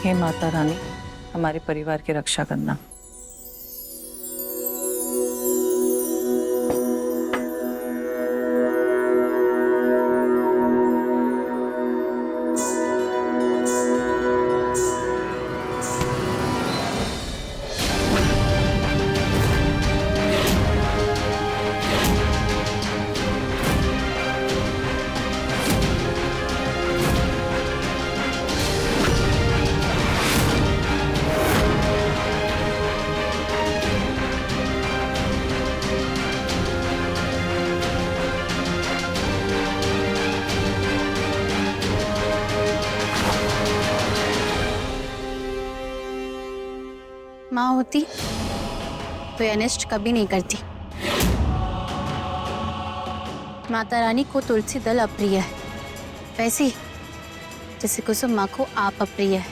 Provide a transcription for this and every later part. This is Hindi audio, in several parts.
हे माता रानी, हमारे परिवार की रक्षा करना। माँ होती तो अनिष्ट कभी नहीं करती। माता रानी को तुलसी दल अप्रिय है, वैसे ही जैसे कुसुम माँ को आप अप्रिय है।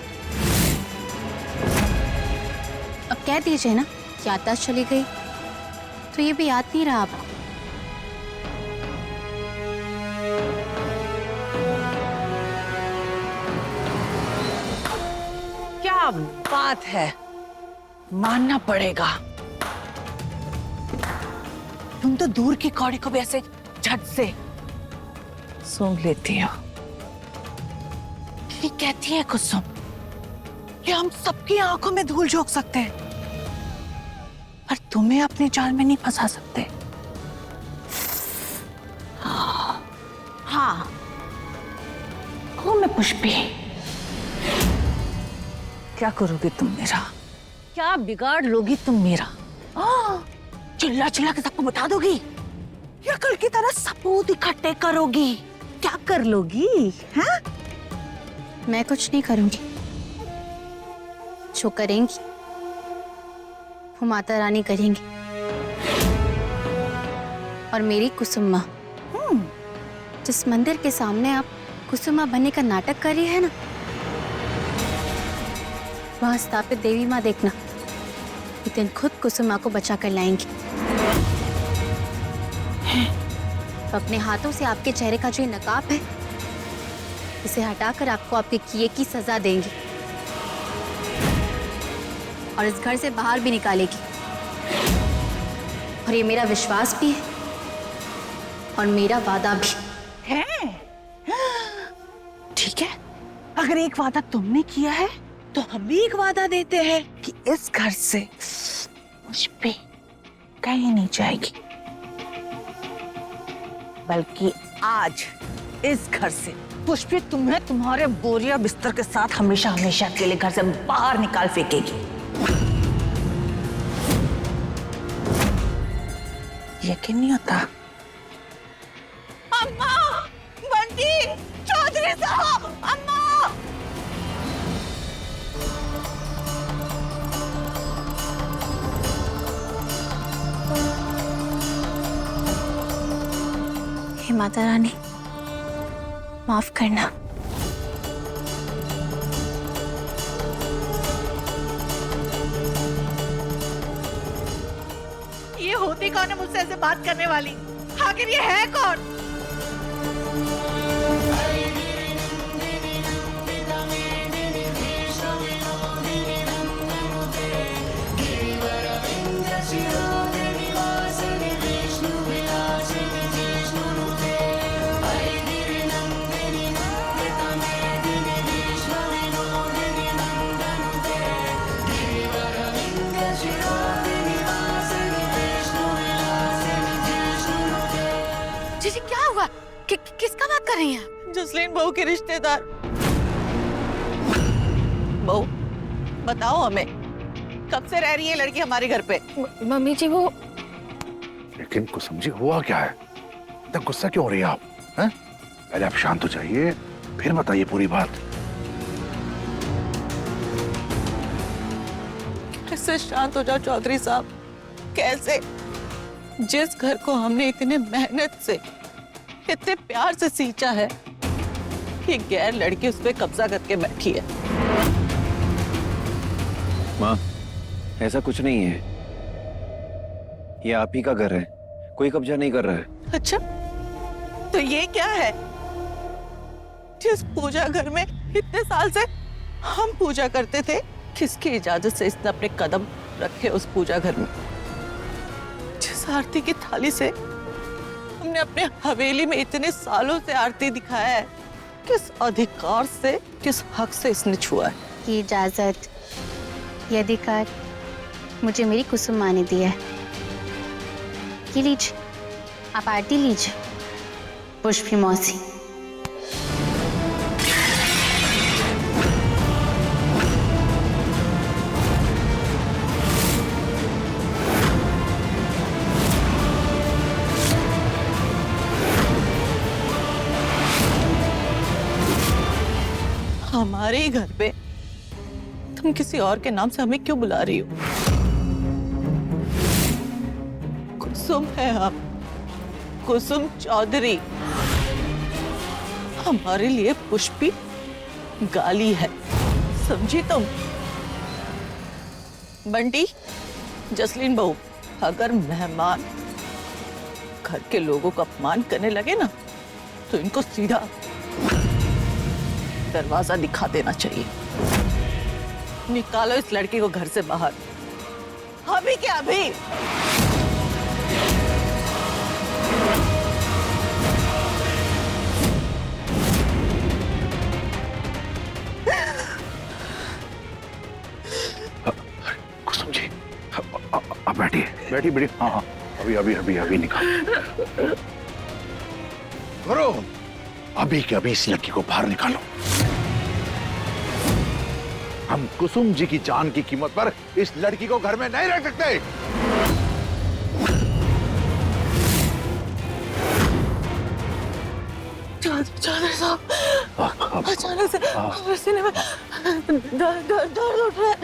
अब कह दीजिए ना, याददाश्त चली गई तो ये भी याद नहीं रहा आपको। क्या बात है, मानना पड़ेगा। तुम तो दूर की कौड़ी को भी ऐसे झट से सूंघ लेती हो। ये कहती है कुसुम कि हम सबकी आंखों में धूल झोंक सकते हैं, पर तुम्हें अपने जाल में नहीं फंसा सकते। हाँ, ओ मैं पुष्पी, क्या करोगे तुम मेरा? क्या बिगाड़ लोगी तुम मेरा? चिल्ला चिल्ला के सबको बता दोगी या कल की तरह सबूत इकट्ठे करोगी? क्या कर लोगी? हाँ? मैं कुछ नहीं करूंगी, जो करेंगी वो माता रानी करेंगी। और मेरी कुसुम्मा, जिस मंदिर के सामने आप कुसुम्मा बनने का नाटक कर रही है ना, वहां स्थापित देवी माँ देखना, एक दिन खुद कुसुम्मा को बचा कर लाएंगी। तो अपने हाथों से आपके चेहरे का जो नकाब है, इसे हटाकर आपको आपके किए की सजा देंगी और इस घर से बाहर भी निकालेगी। और ये मेरा विश्वास भी है और मेरा वादा भी है। ठीक है, अगर एक वादा तुमने किया है तो हम भी एक वादा देते हैं कि इस घर से पुष्पी कहीं नहीं जाएगी, बल्कि आज इस घर से पुष्पी तुम्हें तुम्हारे बोरिया बिस्तर के साथ हमेशा हमेशा के लिए घर से बाहर निकाल फेंकेगी। यकीन नहीं होता? अम्मा, बंटी, चौधरी साहब, अम्मा! हे माता रानी, माफ करना। ये होती कौन है मुझसे ऐसे बात करने वाली? आखिर ये है कौन? जी क्या हुआ? किसका बात कर रही हैं? जसलीन बहू के रिश्तेदार। बहू, बताओ हमें, कब से रह रही है लड़की हमारे घर पे? मम्मी जी वो, लेकिन कुसुम जी हुआ क्या है? इतना गुस्सा क्यों हो रही है आप? हैं? पहले आप शांत हो जाइए, फिर बताइए पूरी बात। कैसे शांत हो जाओ चौधरी साहब? कैसे? जिस घर को हमने इतने मेहनत से, इतने प्यार से सींचा है, ये गैर लड़की उस पे कब्जा करके बैठी है। माँ, ऐसा कुछ नहीं है, ये आप ही का घर है, कोई कब्जा नहीं कर रहा है। अच्छा, तो ये क्या है जिस पूजा घर में इतने साल से हम पूजा करते थे, किसकी इजाजत से इसने अपने कदम रखे उस पूजा घर में? जिस आरती की थाली से हमने अपने हवेली में इतने सालों से आरती दिखाया है, किस अधिकार से, किस हक से इसने छुआ है? ये इजाजत, ये अधिकार मुझे मेरी कुसुम माँ ने दिया है। ये लीजिए, आप आरती लीजिए। पुष्पी मौसी। हमारे ही घर पे तुम किसी और के नाम से हमें क्यों बुला रही हो? कुसुम है हम, कुसुम चौधरी। हमारे लिए पुष्पी गाली है, समझी तुम? बंटी, जसलीन बहू, अगर मेहमान घर के लोगों को अपमान करने लगे ना, तो इनको सीधा दरवाजा दिखा देना चाहिए। निकालो इस लड़की को घर से बाहर, अभी क्या अभी। कुसुम जी, अब बैठिए, बैठिए बेटी। हाँ हाँ, अभी अभी अभी अभी निकाल करो, अभी के अभी इस लड़की को बाहर निकालो। हम कुसुम जी की जान की कीमत पर इस लड़की को घर में नहीं रख सकते। चौधरी साहब, अचानक से सीने में दर्द उठ रहा है।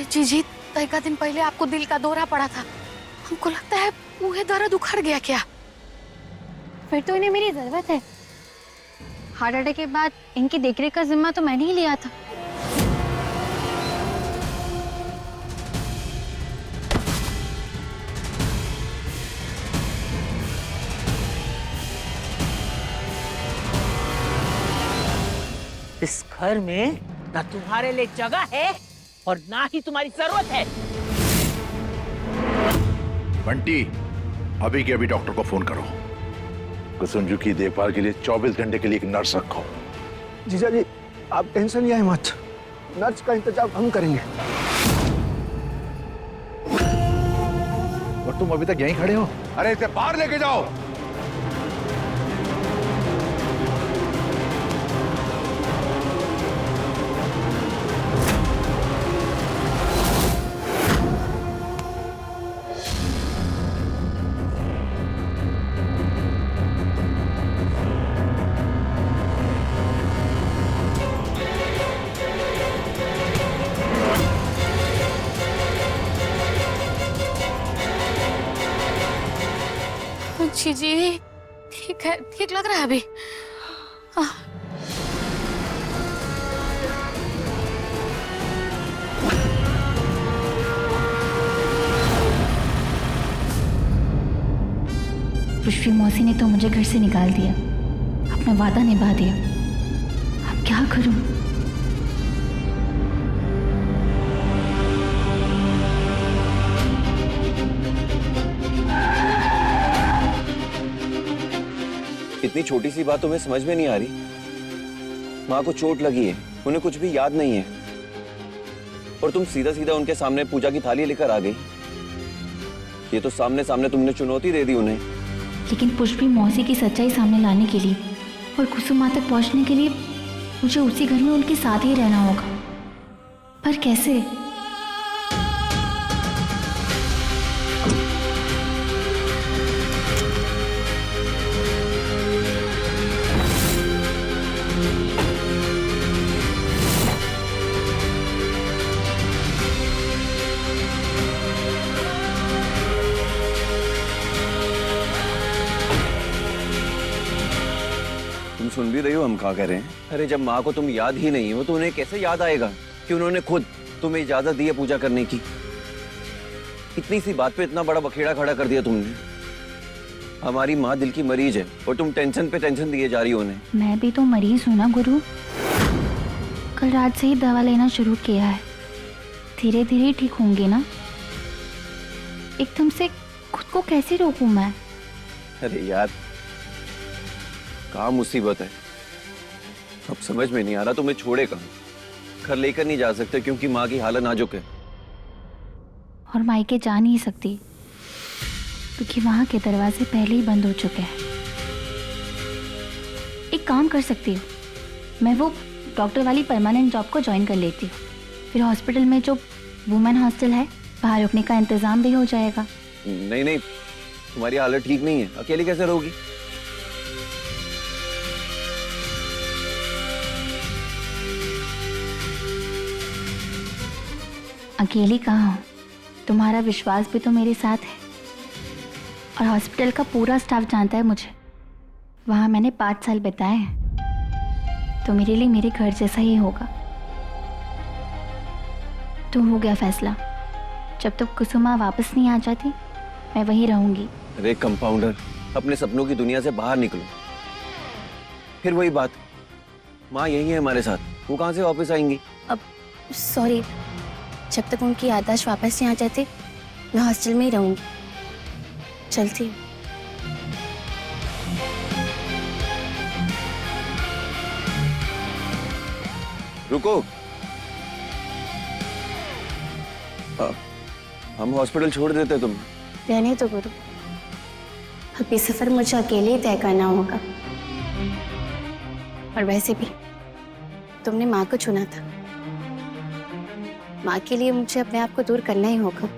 जी, कई का दिन पहले आपको दिल का दौरा पड़ा था, हमको लगता है मुझे दर्द उखड़ गया क्या? फिर तो इन्हें मेरी जरूरत है। हार्ट अटैक के बाद इनकी देखरेख का जिम्मा तो मैंने ही लिया था। इस घर में ना तुम्हारे लिए जगह है और ना ही तुम्हारी जरूरत है। बंटी, अभी के अभी डॉक्टर को फोन करो। कुसुम जी की देखभाल के लिए 24 घंटे के लिए एक नर्स रखो। जीजा जी, आप टेंशन लिया मत, नर्स का इंतजाम हम करेंगे। और तुम अभी तक यहीं खड़े हो? अरे इसे बाहर लेके जाओ। जी, ठीक है, ठीक लग रहा है अभी। पुष्पी मौसी ने तो मुझे घर से निकाल दिया, अपना वादा निभा दिया। अब क्या करूं? इतनी छोटी सी बात तुम्हें समझ में नहीं आ रही? माँ को चोट लगी है, उन्हें कुछ भी याद नहीं है, और तुम सीधा सीधा उनके सामने पूजा की थाली लेकर आ गई। ये तो सामने सामने तुमने चुनौती दे दी उन्हें। लेकिन पुष्पी मौसी की सच्चाई सामने लाने के लिए और कुसुम माँ तक पहुँचने के लिए मुझे उसी घर में उनके साथ ही रहना होगा। पर कैसे? सुन भी रही हो हम क्या कह रहे हैं? अरे जब माँ को तुम याद ही नहीं हो तो उन्हें कैसे याद आएगा कि उन्होंने खुद तुम्हें इजाजत दी है पूजा करने की? इतनी सी बात पे इतना बड़ा बखेड़ा खड़ा कर दिया तुमने। हमारी माँ दिल की मरीज है और तुम टेंशन पे टेंशन दिए जा रही हो उन्हें। मैं भी तो मरीज हूँ ना गुरु। कल रात से ही दवा लेना शुरू किया है, धीरे धीरे ठीक होंगे ना। एकदम से खुद को कैसे रोकूं मैं? अरे यार, क्या मुसीबत है, अब समझ में नहीं आ रहा तुम्हें छोड़े कहाँ। घर लेकर नहीं जा सकते क्योंकि माँ की हालत नाजुक है। और मायके जा नहीं सकती क्योंकि वहां के दरवाजे पहले ही बंद हो चुके हैं। एक काम कर सकती हूँ, मैं वो डॉक्टर वाली परमानेंट जॉब को ज्वाइन कर लेती हूँ। फिर हॉस्पिटल में जो वुमेन हॉस्टल है वहाँ रुकने का इंतजाम भी हो जाएगा। नहीं नहीं, तुम्हारी हालत ठीक नहीं है, अकेली कैसे रहोगी? अकेली कहाँ हूँ, तुम्हारा विश्वास भी तो मेरे साथ है और हॉस्पिटल का पूरा स्टाफ जानता है मुझे। वहाँ मैंने 5 साल बिताए हैं, तो मेरे लिए मेरे घर जैसा ही होगा। तो हो गया फैसला, जब तक कुसुमा वापस नहीं आ जाती मैं वहीं रहूंगी। अरे कंपाउंडर, अपने सपनों की दुनिया से बाहर निकलो। फिर वही बात, माँ यही है हमारे साथ, वो कहाँ से वापस आएंगी? अब सॉरी, जब तक उनकी याददाश्त वापस नहीं आ जाती मैं हॉस्टल में ही रहूंगी। चलती हूँ। रुको, हम हॉस्पिटल छोड़ देते तुम। रहने तो गुरु, अब ये सफर मुझे अकेले ही तय करना होगा। और वैसे भी तुमने माँ को चुना था, माँ के लिए मुझे अपने आप को दूर करना ही होगा।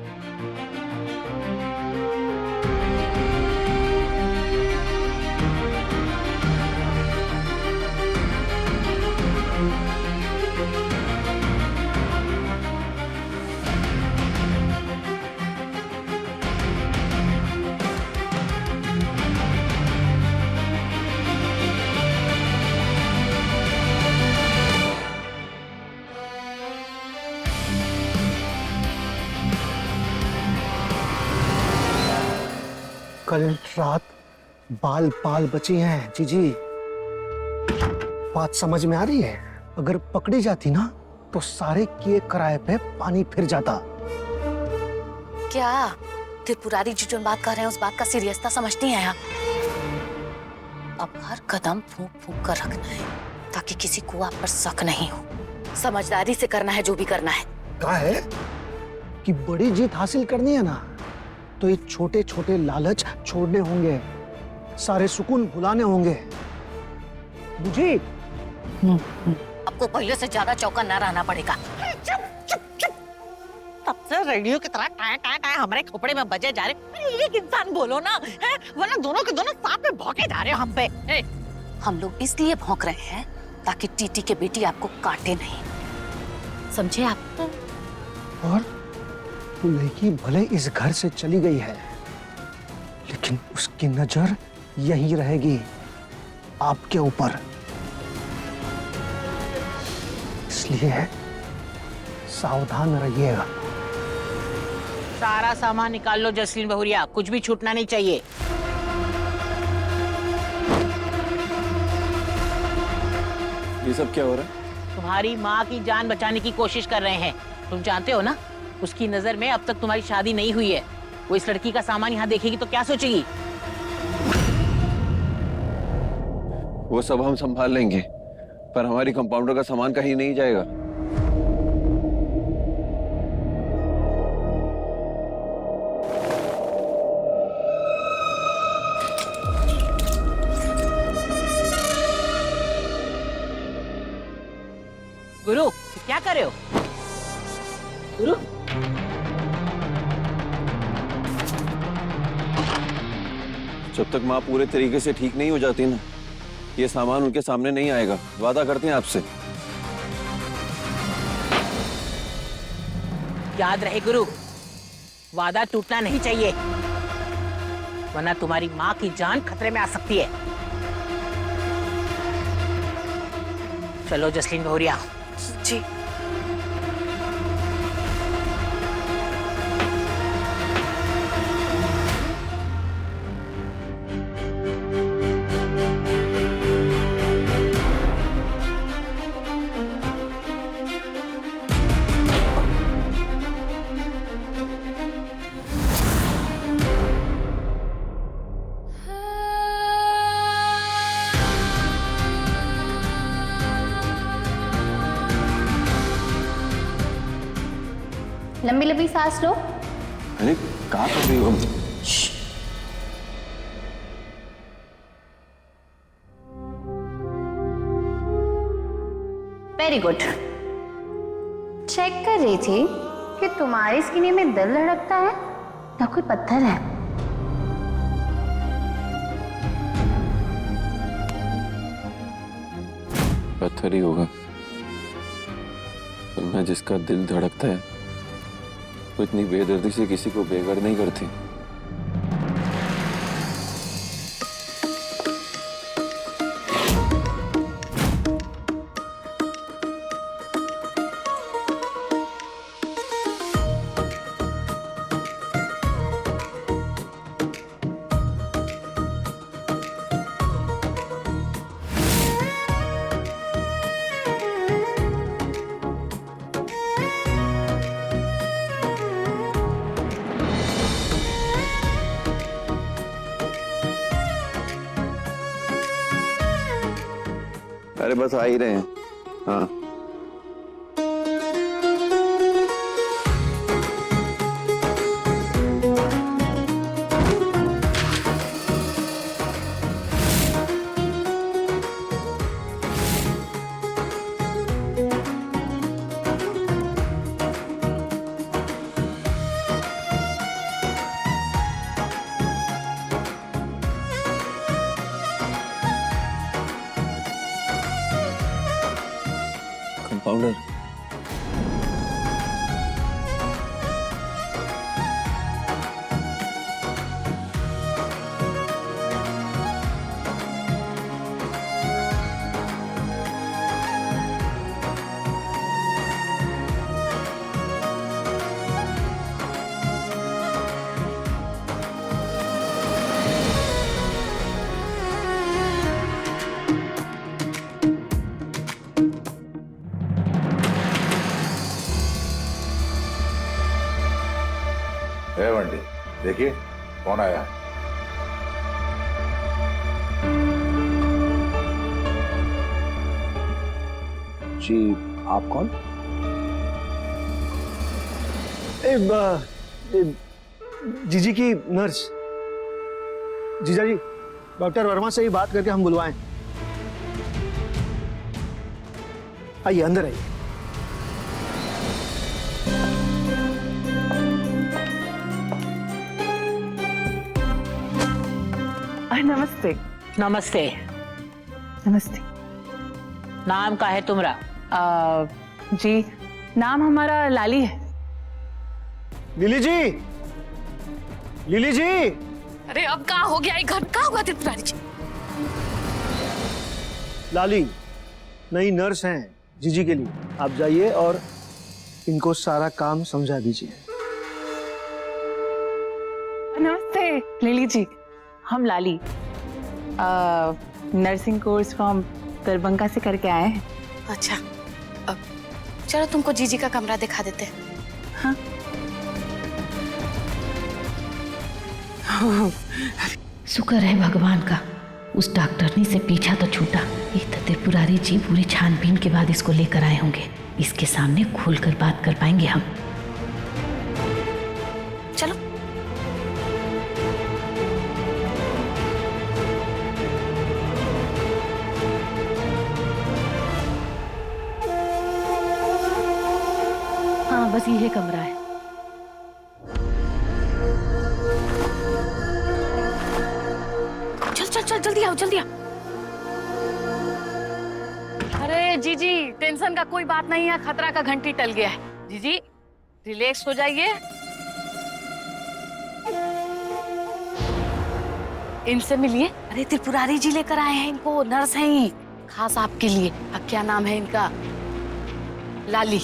कल रात बाल बाल बची हैं जीजी। बात समझ में आ रही है? अगर पकड़ी जाती ना तो सारे किए कराए पे पानी फिर जाता। क्या त्रिपुरारी जी जो बात कर रहे हैं उस बात का सीरियसता समझती हैं आप? अब हर कदम फूंक फूंक कर रखना है ताकि किसी को आप पर शक नहीं हो। समझदारी से करना है जो भी करना है। कहा है कि बड़ी जीत हासिल करनी है ना तो ये छोटे छोटे लालच छोड़ने होंगे, सारे सुकून भुलाने होंगे। बुझी? आपको पहले से ज्यादा चौका न रहना पड़ेगा। तब से रेडियो की तरह टाय टाय टाय हमारे खोपड़े में बजे जा रहे। अरे एक इंसान बोलो ना, है? वरना दोनों के दोनों साथ में भौंके जा रहे हो हम पे। हम लोग इसलिए भौंक रहे हैं ताकि टीटी के बेटी आपको काटे नहीं, समझे आप? और वो लड़की भले इस घर से चली गई है लेकिन उसकी नजर यहीं रहेगी आपके ऊपर। इसलिए सावधान रहिएगा। सारा सामान निकाल लो जसलीन बहुरिया, कुछ भी छूटना नहीं चाहिए। ये सब क्या हो रहा है? तुम्हारी माँ की जान बचाने की कोशिश कर रहे हैं। तुम जानते हो ना, उसकी नजर में अब तक तुम्हारी शादी नहीं हुई है। वो इस लड़की का सामान यहाँ देखेगी तो क्या सोचेगी? वो सब हम संभाल लेंगे, पर हमारी कंपाउंडर का सामान कहीं नहीं जाएगा। गुरु, क्या कर रहे हो? गुरु, जब तक माँ पूरे तरीके से ठीक नहीं हो जाती ना, ये सामान उनके सामने नहीं आएगा। वादा करते हैं आपसे। याद रहे गुरु, वादा टूटना नहीं चाहिए, वरना तुम्हारी माँ की जान खतरे में आ सकती है। चलो जसलीन बहुरिया। जी। लंबी लंबी सांस लो। अरे कहाँ कर रही हो? Very good. चेक कर रही थी कि तुम्हारे सीने में दिल धड़कता है या कोई पत्थर है। पत्थर ही होगा। वरना जिसका दिल धड़कता है वो इतनी बेदर्दी से किसी को बेघर नहीं करती। अरे बस आ ही रहे हैं। हाँ कंपाउंडर। ए बंटी, देखिए कौन आया है। जी आप कौन? जीजी की नर्स। जीजा जी, डॉक्टर वर्मा से ही बात करके हम बुलवाएं। आइए अंदर आइए। नमस्ते। नमस्ते। नमस्ते। नाम का है तुम्हारा? जी नाम हमारा लाली है। लिली जी, लिली जी। अरे अब कहाँ हो गया? घर कहाँ हुआ त्रिपुरारी जी? लाली नई नर्स हैं जीजी के लिए। आप जाइए और इनको सारा काम समझा दीजिए। नमस्ते लिली जी, हम लाली नर्सिंग कोर्स फ्रॉम दरभंगा से करके आए हैं। अच्छा, अब चलो तुमको जीजी का कमरा दिखा देते हैं। हाँ। शुक्र है भगवान का, उस डॉक्टरनी से पीछा तो छूटा। ये तो त्रिपुरारी जी पूरी छानबीन के बाद इसको लेकर आए होंगे। इसके सामने खुलकर बात कर पाएंगे हम। चलो। हाँ बस यही कमरा है। चल चल चल जल्दी आओ, जल्दी आओ। अरे जीजी टेंशन का कोई बात नहीं है, खतरा का घंटी टल गया है। जीजी रिलैक्स हो जाइए। इनसे मिलिए। अरे त्रिपुरारी जी लेकर आए हैं इनको, नर्स हैं ये, खास आपके लिए। अब क्या नाम है इनका? लाली।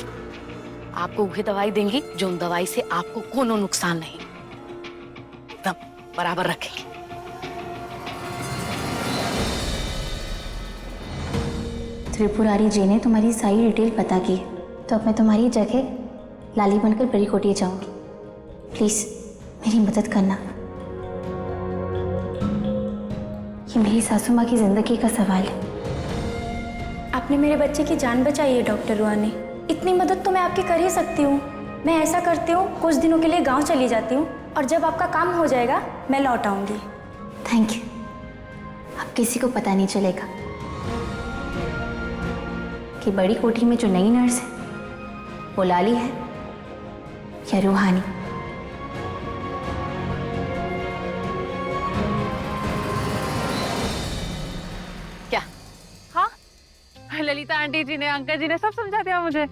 आपको वही दवाई देंगी जो उन दवाई से आपको कोनो नुकसान नहीं, एकदम बराबर रखेंगे। त्रिपुरारी जी ने तुम्हारी सारी डिटेल पता की, तो अब मैं तुम्हारी जगह लाली बनकर बड़ी कोटिया जाऊंगी। प्लीज मेरी मदद करना। ये मेरी सासू माँ की जिंदगी का सवाल है। आपने मेरे बच्चे की जान बचाई है डॉक्टर रुआनी। इतनी मदद तो मैं आपकी कर ही सकती हूँ। मैं ऐसा करती हूँ, कुछ दिनों के लिए गांव चली जाती हूँ और जब आपका काम हो जाएगा मैं लौट आऊंगी। Thank you. अब किसी को पता नहीं चलेगा कि बड़ी कोठी में जो नई नर्स है वो लाली है या रूहानी। क्या? हाँ, ललिता आंटी जी ने, अंकल जी ने सब समझा दिया मुझे।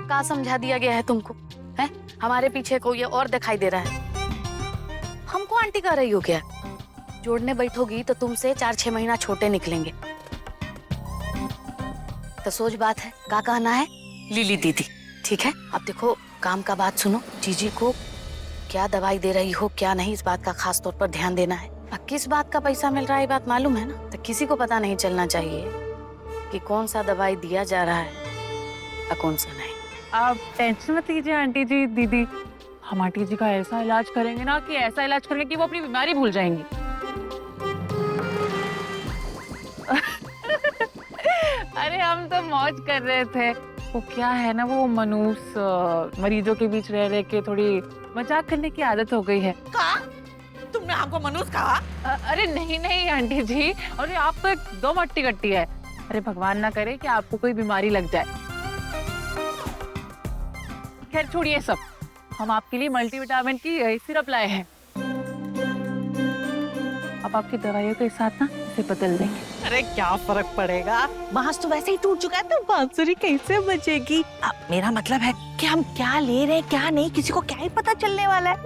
कहाँ समझा दिया गया है तुमको? है हमारे पीछे कोई और दिखाई दे रहा है? हमको आंटी कह रही हो क्या? जोड़ने बैठोगी तो तुमसे 4-6 महीना छोटे निकलेंगे। तो सोच बात है, का कहना है लिली दीदी, ठीक है? अब देखो काम का बात सुनो, जीजी को क्या दवाई दे रही हो क्या नहीं, इस बात का खास तौर पर ध्यान देना है। अब किस बात का पैसा मिल रहा है ये बात मालूम है ना, तो किसी को पता नहीं चलना चाहिए कि कौन सा दवाई दिया जा रहा है और कौन सा नहीं। आप टेंशन मत लीजिए आंटी जी, दीदी, हम आंटी जी का ऐसा इलाज करेंगे ना कि ऐसा इलाज करेंगे कि वो अपनी बीमारी भूल जाएंगी। अरे हम तो मौज कर रहे थे। वो क्या है ना, वो मनुष्य मरीजों के बीच रह रह के थोड़ी मजाक करने की आदत हो गई है। कहा? तुमने हमको मनुष्य कहा? अरे नहीं नहीं आंटी जी, अरे आप तो एकदम अट्टी कट्टी है। अरे भगवान ना करे कि आपको कोई बीमारी लग जाए। खैर छोड़िए सब, हम आपके लिए मल्टीविटामिन की सिरप लाए हैं। अब आपकी दवाइयों के साथ ना इसे बदल देंगे। अरे क्या फर्क पड़ेगा, बांस तो वैसे ही टूट चुका है तो बांसुरी कैसे बजेगी। अब मेरा मतलब है कि हम क्या ले रहे हैं क्या नहीं, किसी को क्या ही पता चलने वाला है।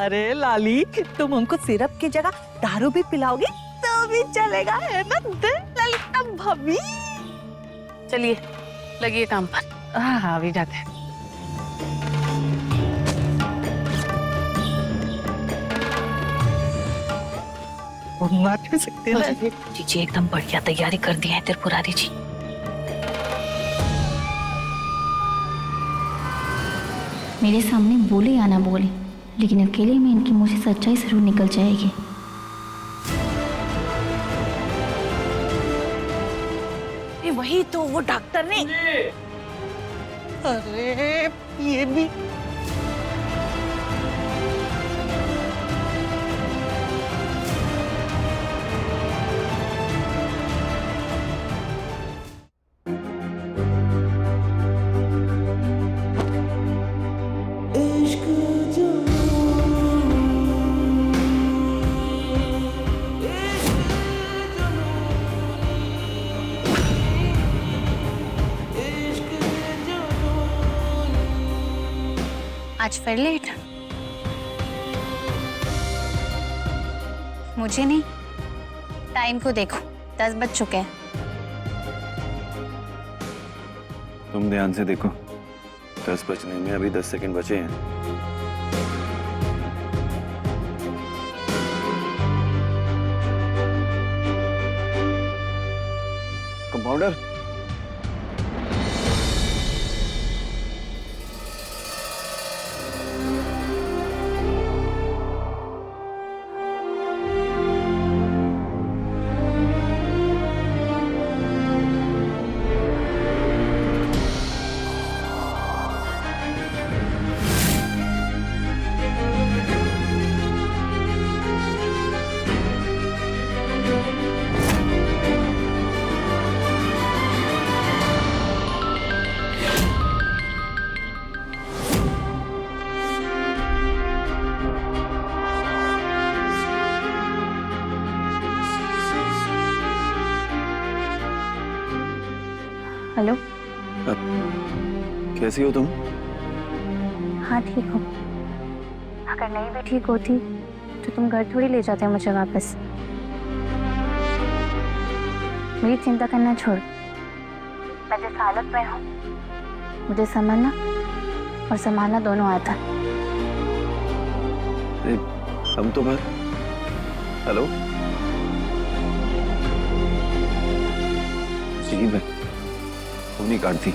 अरे लाली, तुम हमको सिरप की जगह दारू भी पिलाओगी तो भी चलेगा, है ना ललिता भाभी? चलिए लगिए काम पर। हाँ हाँ अभी जाते हैं। नाच भी सकते हैं ना। जीजी एकदम बढ़िया तैयारी कर दी है त्रिपुरारी जी। मेरे सामने बोले या ना बोले, लेकिन अकेले में इनकी मुझे सच्चाई जरूर निकल जाएगी। वही तो वो डॉक्टर ने। अरे ये भी आज फिर लेट? मुझे नहीं, टाइम को देखो 10 बज चुके हैं। तुम ध्यान से देखो, 10 बजने में अभी 10 सेकंड बचे हैं। Compounder, hello. कैसी हो तुम? हाँ ठीक हो। अगर नहीं भी ठीक होती तो तुम घर थोड़ी ले जाते मुझे वापस। मेरी चिंता करना छोड़, मैं जिस हालत में हूँ मुझे समझना और संभालना दोनों आता है। हम तो बस। हेलो जी, मैं फोन ही काट दी।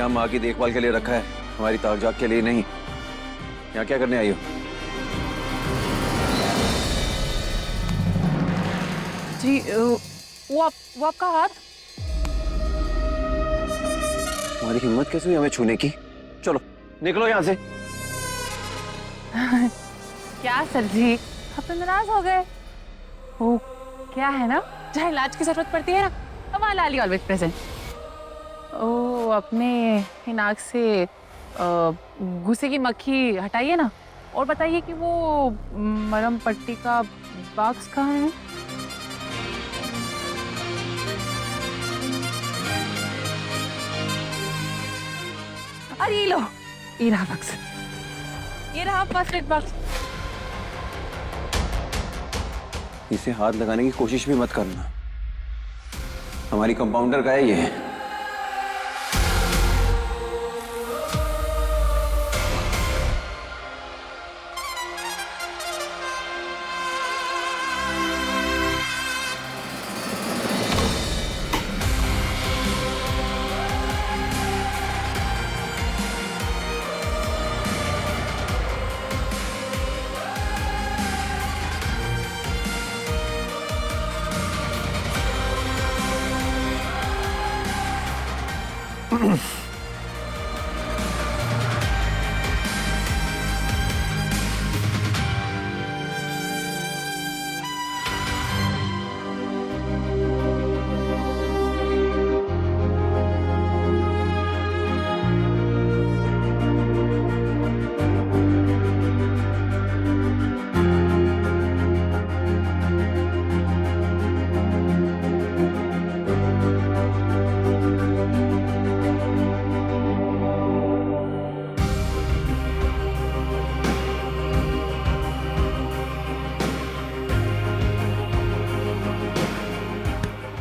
यहाँ माँ की देखभाल के लिए रखा है, हमारी ताक-झाक के लिए नहीं। यहाँ क्या करने आई हो? जी वो आपका हाथ। तुम्हारी हिम्मत कैसे हुई हमें छूने की? चलो निकलो यहाँ से। क्या सर जी, आप तो नाराज हो गए? वो क्या है ना, जहाँ इलाज की जरूरत पड़ती है ना, हमारा लाली ऑलवेज प्रेजेंट। ओ अपने नाक से गुस्से की मक्खी हटाइए ना, और बताइए कि वो मरहम पट्टी का बॉक्स कहाँ है? अरे ये लो, ये रहा बॉक्स, ये रहा फर्स्ट एड बॉक्स। इसे हाथ लगाने की कोशिश भी मत करना, हमारी कंपाउंडर का है ये।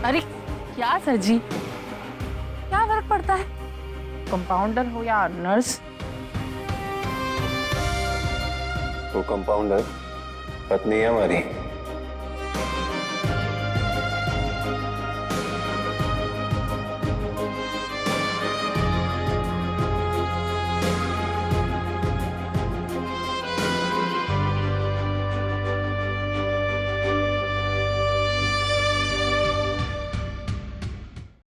अरे क्या सर जी, क्या फर्क पड़ता है, कंपाउंडर हो या नर्स? वो कंपाउंडर पत्नी है हमारी।